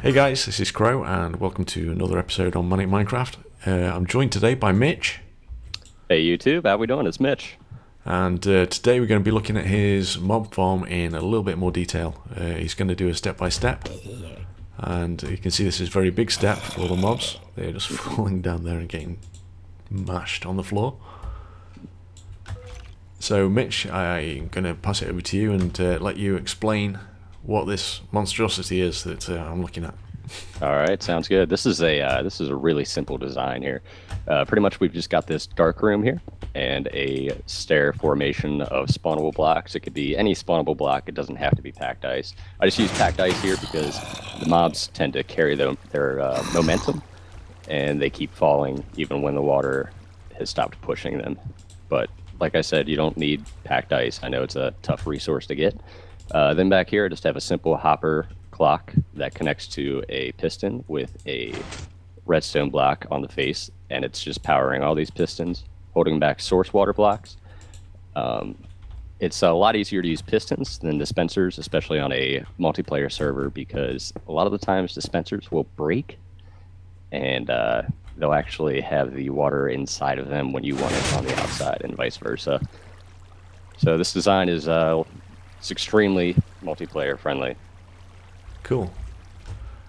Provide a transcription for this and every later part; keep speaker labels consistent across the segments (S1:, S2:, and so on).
S1: Hey guys, this is Crow and welcome to another episode on Manic Minecraft. I'm joined today by Mitch.
S2: Hey YouTube, how we doing? It's Mitch.
S1: And today we're going to be looking at his mob farm in a little bit more detail. He's going to do a step-by-step. And you can see this is a very big step for the mobs. They're just falling down there and getting mashed on the floor. So Mitch, I'm going to pass it over to you and let you explain what this monstrosity is that I'm looking at.
S2: All right, sounds good. This is a really simple design here. Pretty much we've just got this dark room here and a stair formation of spawnable blocks. It could be any spawnable block. It doesn't have to be packed ice. I just use packed ice here because the mobs tend to carry their momentum, and they keep falling even when the water has stopped pushing them. But like I said, you don't need packed ice. I know it's a tough resource to get. Then back here, I just have a simple hopper clock that connects to a piston with a redstone block on the face, and it's just powering all these pistons, holding back source water blocks. It's a lot easier to use pistons than dispensers, especially on a multiplayer server, because a lot of the times dispensers will break, and they'll actually have the water inside of them when you want it on the outside, and vice versa. So this design is it's extremely multiplayer friendly.
S1: Cool.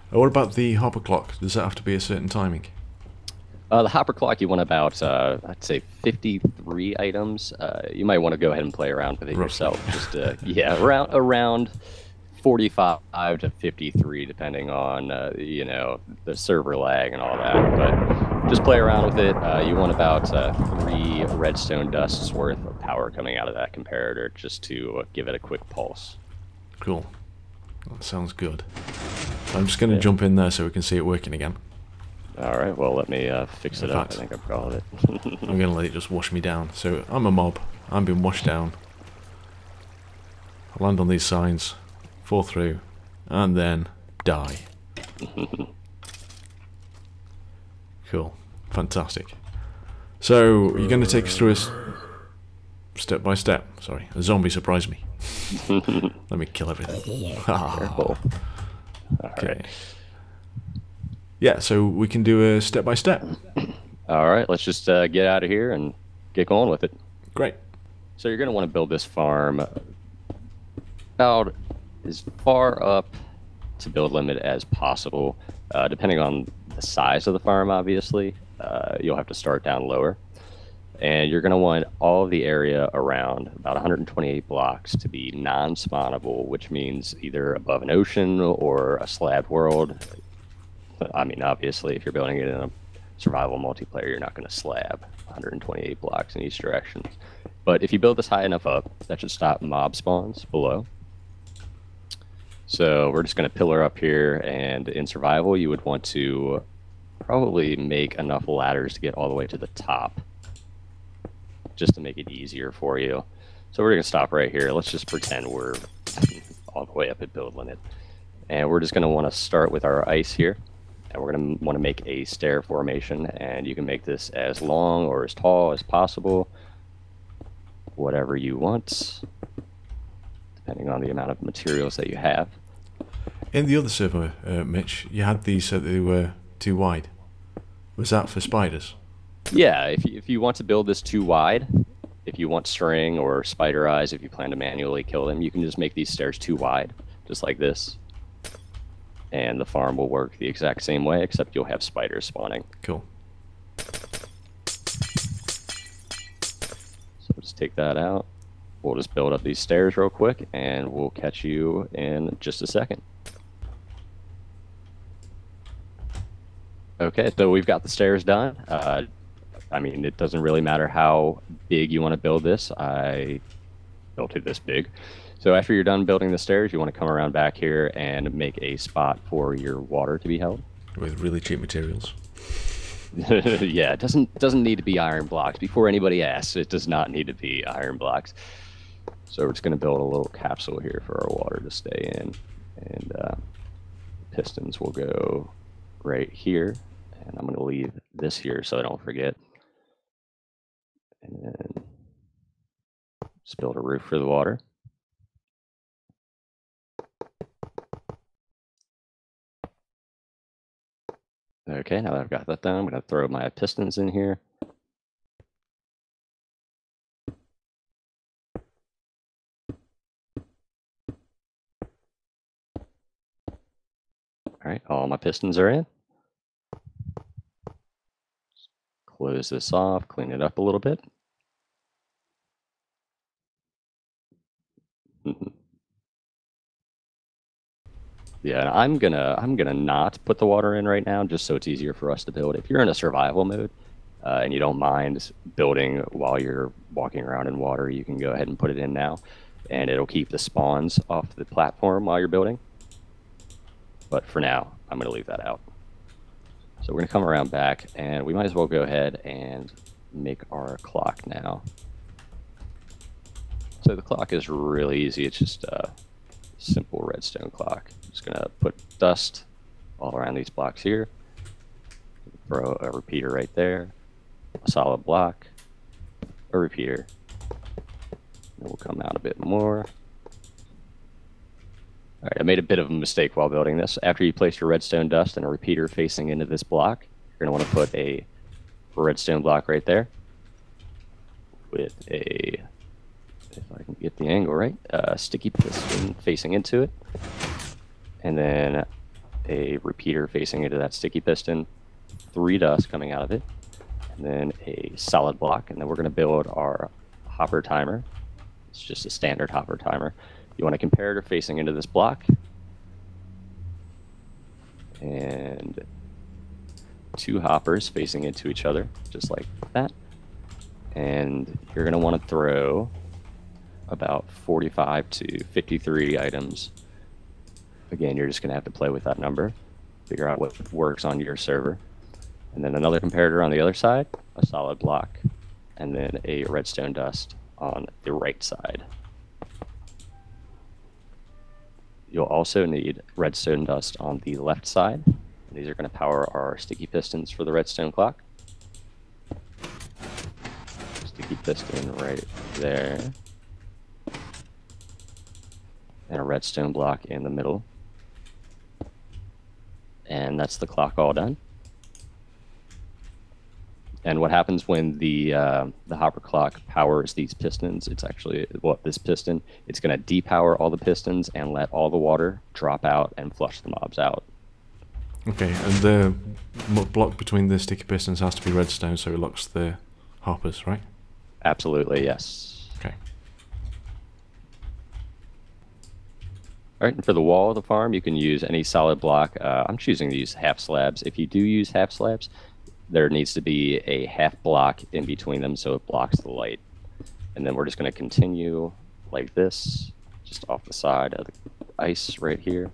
S1: What about the hopper clock? Does that have to be a certain timing?
S2: The hopper clock, you want about, I'd say 53 items. You might want to go ahead and play around with it yourself. Just, yeah, around 45 to 53, depending on, you know, the server lag and all that. But just play around with it. You want about 3 redstone dusts worth of power coming out of that comparator just to give it a quick pulse.
S1: Cool. That sounds good. I'm just going to jump in there so we can see it working again.
S2: Alright, well let me fix it up. I think I've got it.
S1: I'm going to let it just wash me down. So I'm a mob. I'm being washed down. I land on these signs, fall through, and then die. Cool. Fantastic. So you're going to take us through a step by step. Sorry, a zombie surprised me. Let me kill everything.
S2: Careful.
S1: Okay.
S2: Right.
S1: Yeah, so we can do a step by step.
S2: All right, let's just get out of here and get going with it.
S1: Great.
S2: So you're going to want to build this farm about as far up to build limit as possible. Depending on the size of the farm, obviously, you'll have to start down lower. And you're going to want all of the area around, about 128 blocks, to be non-spawnable, which means either above an ocean or a slab world. I mean, obviously, if you're building it in a survival multiplayer, you're not going to slab 128 blocks in each direction. But if you build this high enough up, that should stop mob spawns below. So we're just going to pillar up here, and in survival, you would want to probably make enough ladders to get all the way to the top, just to make it easier for you. So we're going to stop right here. Let's just pretend we're all the way up at build limit. And we're just going to want to start with our ice here. And we're going to want to make a stair formation. And you can make this as long or as tall as possible. Whatever you want, depending on the amount of materials that you have.
S1: In the other server, Mitch, you had these so that they were too wide. Was that for spiders?
S2: Yeah, if you want to build this too wide, if you want string or spider eyes, if you plan to manually kill them, you can just make these stairs too wide, just like this. And the farm will work the exact same way, except you'll have spiders spawning.
S1: Cool.
S2: So just take that out. We'll just build up these stairs real quick, and we'll catch you in just a second. Okay, so we've got the stairs done. I mean, it doesn't really matter how big you want to build this. I built it this big. So after you're done building the stairs, you want to come around back here and make a spot for your water to be held.
S1: With really cheap materials.
S2: Yeah, it doesn't need to be iron blocks. Before anybody asks, it does not need to be iron blocks. So we're just going to build a little capsule here for our water to stay in, and pistons will go right here, and I'm going to leave this here so I don't forget. And then just build a roof for the water. Okay, now that I've got that done, I'm going to throw my pistons in here. All right, all my pistons are in. Close this off, clean it up a little bit. Yeah, I'm gonna not put the water in right now, just so it's easier for us to build. If you're in a survival mode and you don't mind building while you're walking around in water, you can go ahead and put it in now, and it'll keep the spawns off the platform while you're building. But for now, I'm gonna leave that out. So we're gonna come around back, and we might as well go ahead and make our clock now. So the clock is really easy. It's just a simple redstone clock. I'm just gonna put dust all around these blocks here. Throw a repeater right there, a solid block, a repeater. And we'll come out a bit more. All right, I made a bit of a mistake while building this. After you place your redstone dust and a repeater facing into this block, you're gonna want to put a redstone block right there with a, if I can get the angle right, sticky piston facing into it, and then a repeater facing into that sticky piston, 3 dust coming out of it, and then a solid block, and then we're going to build our hopper timer. It's just a standard hopper timer. You want a comparator facing into this block, and 2 hoppers facing into each other, just like that. And you're going to want to throw about 45 to 53 items. Again, you're just going to have to play with that number, figure out what works on your server. And then another comparator on the other side, a solid block, and then a redstone dust on the right side. You'll also need redstone dust on the left side. These are going to power our sticky pistons for the redstone clock. Sticky piston right there. And a redstone block in the middle. And that's the clock all done. And what happens when the hopper clock powers these pistons, it's actually, well, this piston, it's going to depower all the pistons and let all the water drop out and flush the mobs out.
S1: Okay, and the block between the sticky pistons has to be redstone so it locks the hoppers, right?
S2: Absolutely, yes.
S1: Okay.
S2: All right, and for the wall of the farm, you can use any solid block. I'm choosing to use half-slabs. If you do use half-slabs, there needs to be a half block in between them so it blocks the light. And then we're just going to continue like this, just off the side of the ice right here,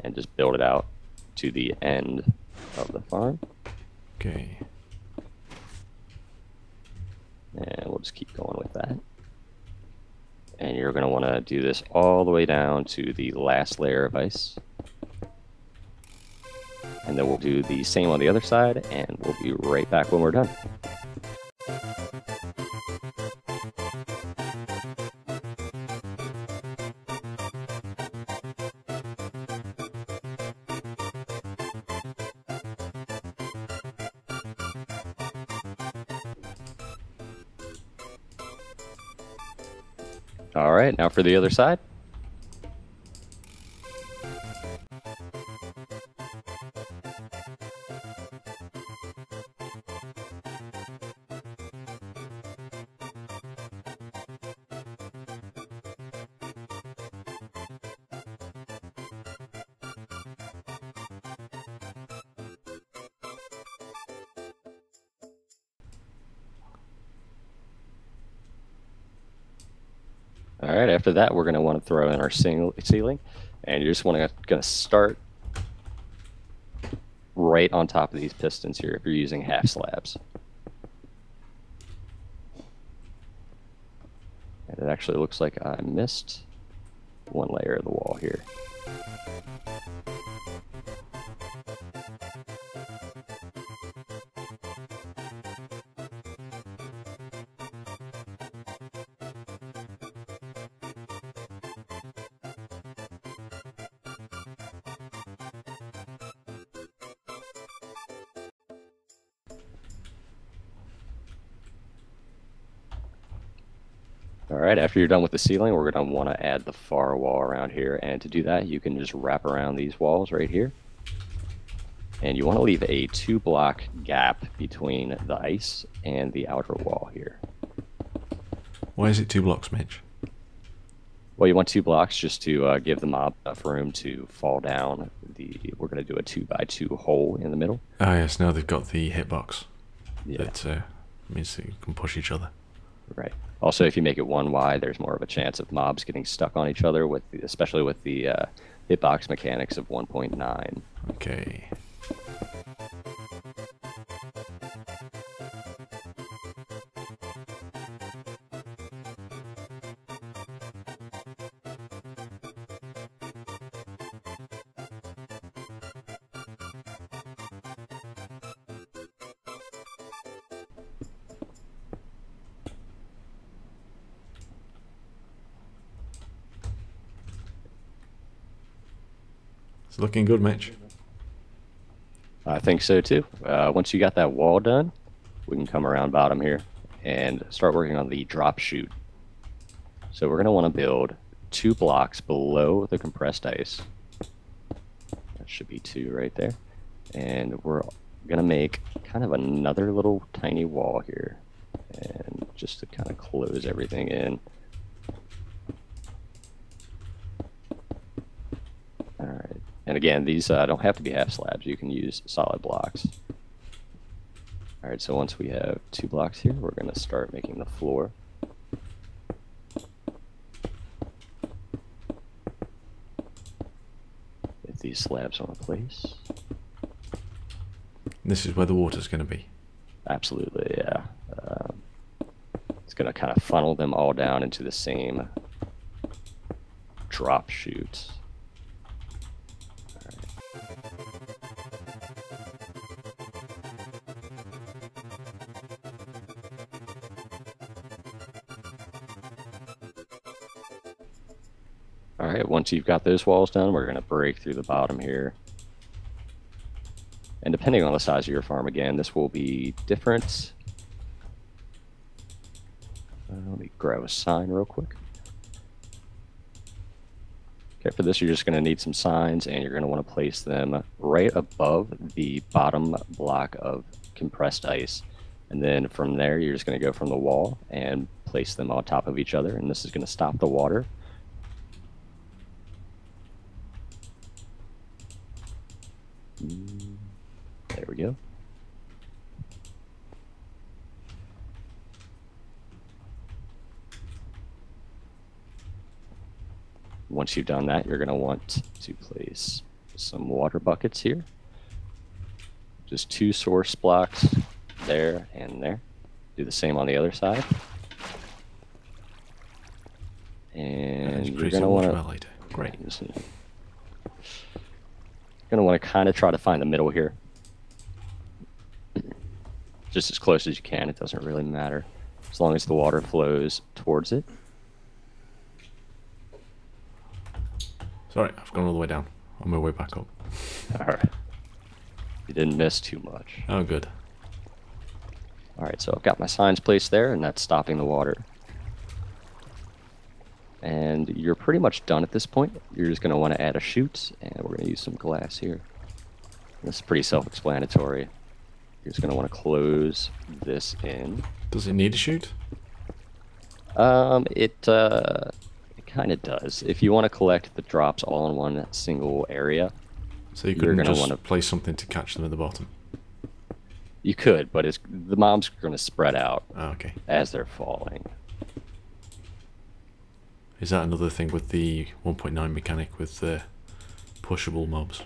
S2: and just build it out to the end of the farm.
S1: Okay.
S2: And we'll just keep going with that. And you're going to want to do this all the way down to the last layer of ice. And then we'll do the same on the other side, and we'll be right back when we're done. All right, now for the other side. All right, after that, we're going to want to throw in our ceiling, and you just want to start right right on top of these pistons here if you're using half slabs. And it actually looks like I missed one layer of the wall here. Alright, after you're done with the ceiling, we're going to want to add the far wall around here. And to do that, you can just wrap around these walls right here. And you want to leave a 2-block gap between the ice and the outer wall here.
S1: Why is it 2 blocks, Mitch?
S2: Well, you want 2 blocks just to give the mob enough room to fall down. We're going to do a 2x2 hole in the middle.
S1: Ah, yes, now they've got the hitbox.
S2: Yeah.
S1: That means that you can push each other.
S2: Right. Also, if you make it 1 wide, there's more of a chance of mobs getting stuck on each other, especially with the hitbox mechanics of 1.9.
S1: Okay. It's looking good, Mitch.
S2: I think so too. Once you got that wall done, we can come around bottom here and start working on the drop chute. So we're going to want to build 2 blocks below the compressed ice. That should be 2 right there. And we're going to make kind of another little tiny wall here, and just to kind of close everything in. Alright. And again, these don't have to be half slabs. You can use solid blocks. Alright, so once we have 2 blocks here, we're going to start making the floor. Get these slabs on place.
S1: This is where the water's going to be.
S2: Absolutely, yeah. It's going to kind of funnel them all down into the same drop chute. Alright, once you've got those walls done, we're going to break through the bottom here. And depending on the size of your farm, again, this will be different. Let me grab a sign real quick. Okay, for this you're just going to need some signs, and you're going to want to place them right above the bottom block of compressed ice. And then from there, you're just going to go from the wall and place them on top of each other, and this is going to stop the water. There we go. Once you've done that, you're going to want to place some water buckets here. Just 2 source blocks there and there. Do the same on the other side. And you're going to want to...
S1: Great.
S2: Going to want to kind of try to find the middle here. Just as close as you can. It doesn't really matter, as long as the water flows towards it.
S1: Sorry, I've gone all the way down. On my way back up.
S2: Alright. You didn't miss too much.
S1: Oh, good.
S2: Alright, so I've got my signs placed there, and that's stopping the water. And you're pretty much done at this point. You're just going to want to add a chute, and we're going to use some glass here. This is pretty self-explanatory. You're just going to want to close this in.
S1: Does it need a chute?
S2: It kind of does. If you want to collect the drops all in one single area,
S1: so you couldn't just want to place something to catch them at the bottom?
S2: You could, but the mobs are going to spread out
S1: okay.
S2: as they're falling.
S1: Is that another thing with the 1.9 mechanic with the pushable mobs?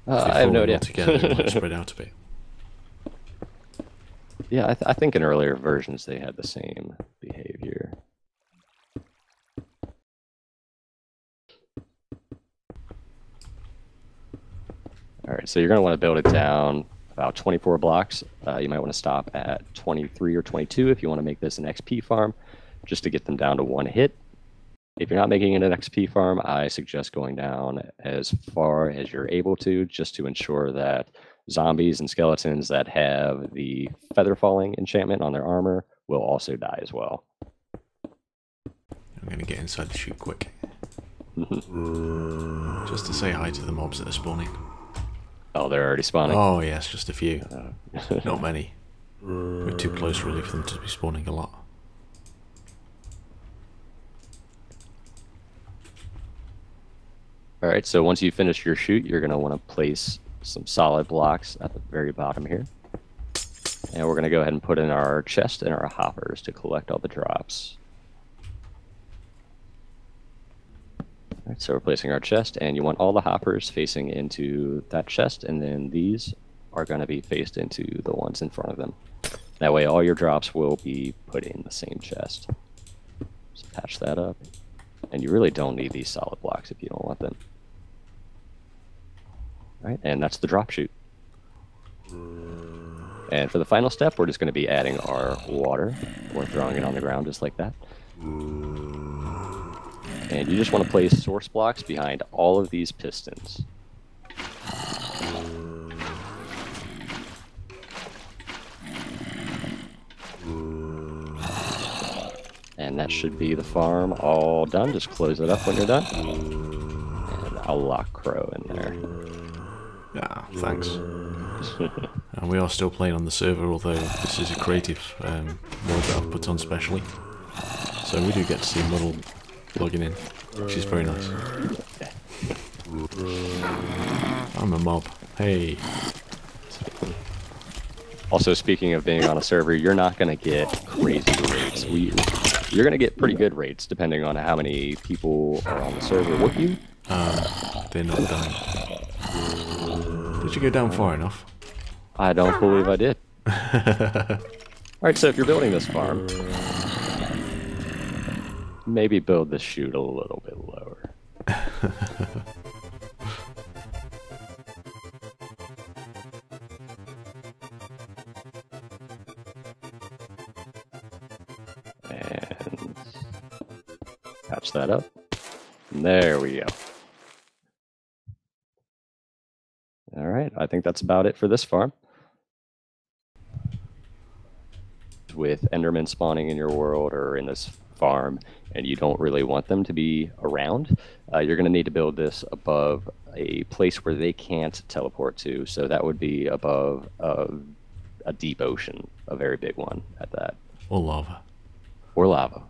S2: I have no idea.
S1: Together, it might spread out a bit.
S2: Yeah, I think in earlier versions they had the same behavior. All right, so you're going to want to build it down about 24 blocks. You might want to stop at 23 or 22 if you want to make this an XP farm, just to get them down to one hit. If you're not making it an XP farm, I suggest going down as far as you're able to, just to ensure that zombies and skeletons that have the feather falling enchantment on their armor will also die as well.
S1: I'm going to get inside the chute quick. Just to say hi to the mobs that are spawning.
S2: Oh, they're already spawning?
S1: Oh, yes, just a few. Not many. We're too close, really, for them to be spawning a lot.
S2: Alright, so once you finish your chute, you're going to want to place some solid blocks at the very bottom here. And we're going to go ahead and put in our chest and our hoppers to collect all the drops. Alright, so we're placing our chest, and you want all the hoppers facing into that chest, and then these are going to be faced into the ones in front of them. That way all your drops will be put in the same chest. So patch that up. And you really don't need these solid blocks if you don't want them. All right, and that's the drop chute. And for the final step, we're just going to be adding our water. We're throwing it on the ground just like that. And you just want to place source blocks behind all of these pistons. And that should be the farm all done. Just close it up when you're done. And I'll lock Crow in there.
S1: Ah, thanks. And we are still playing on the server, although this is a creative mod that I've put on specially. So we do get to see Muddle logging in, which is very nice. I'm a mob. Hey.
S2: Also, speaking of being on a server, you're not going to get crazy rates. You're going to get pretty good rates, depending on how many people are on the server with you.
S1: They're not dying. Did you go down far enough?
S2: I don't believe I did. Alright, so if you're building this farm, maybe build the chute a little bit lower. And patch that up. And there we go. Alright, I think that's about it for this farm. With Endermen spawning in your world or in this farm, and you don't really want them to be around, you're going to need to build this above a place where they can't teleport to. So that would be above a deep ocean, a very big one at that.
S1: Or lava.
S2: Or lava.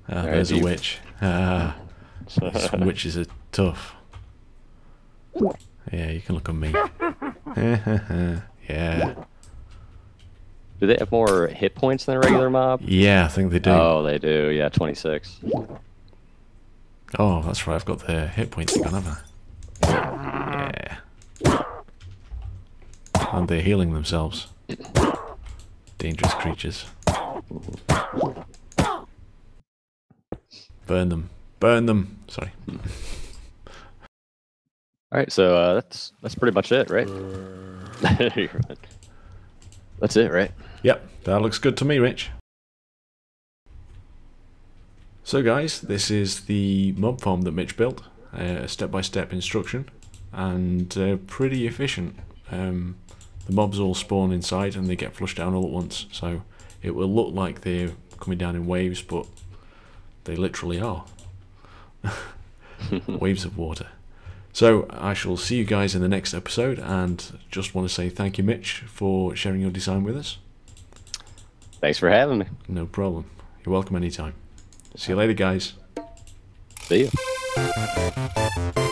S1: There's a witch. These witches are tough. Yeah, you can look on me. Yeah.
S2: Do they have more hit points than a regular mob?
S1: Yeah, I think they do.
S2: Oh, they do. Yeah, 26.
S1: Oh, that's right. I've got the hit points thing on, haven't I? Yeah. And they're healing themselves. Dangerous creatures. Burn them. Burn them. Sorry.
S2: Alright, so that's pretty much it, right? That's it, right?
S1: Yep, that looks good to me, Rich. So guys, this is the mob farm that Mitch built. A step-by-step instruction, and pretty efficient. The mobs all spawn inside and they get flushed down all at once, so it will look like they're coming down in waves, but they literally are. Waves of water. So I shall see you guys in the next episode, and just want to say thank you, Mitch, for sharing your design with us.
S2: Thanks for having me.
S1: No problem. You're welcome anytime. See you later, guys.
S2: See you.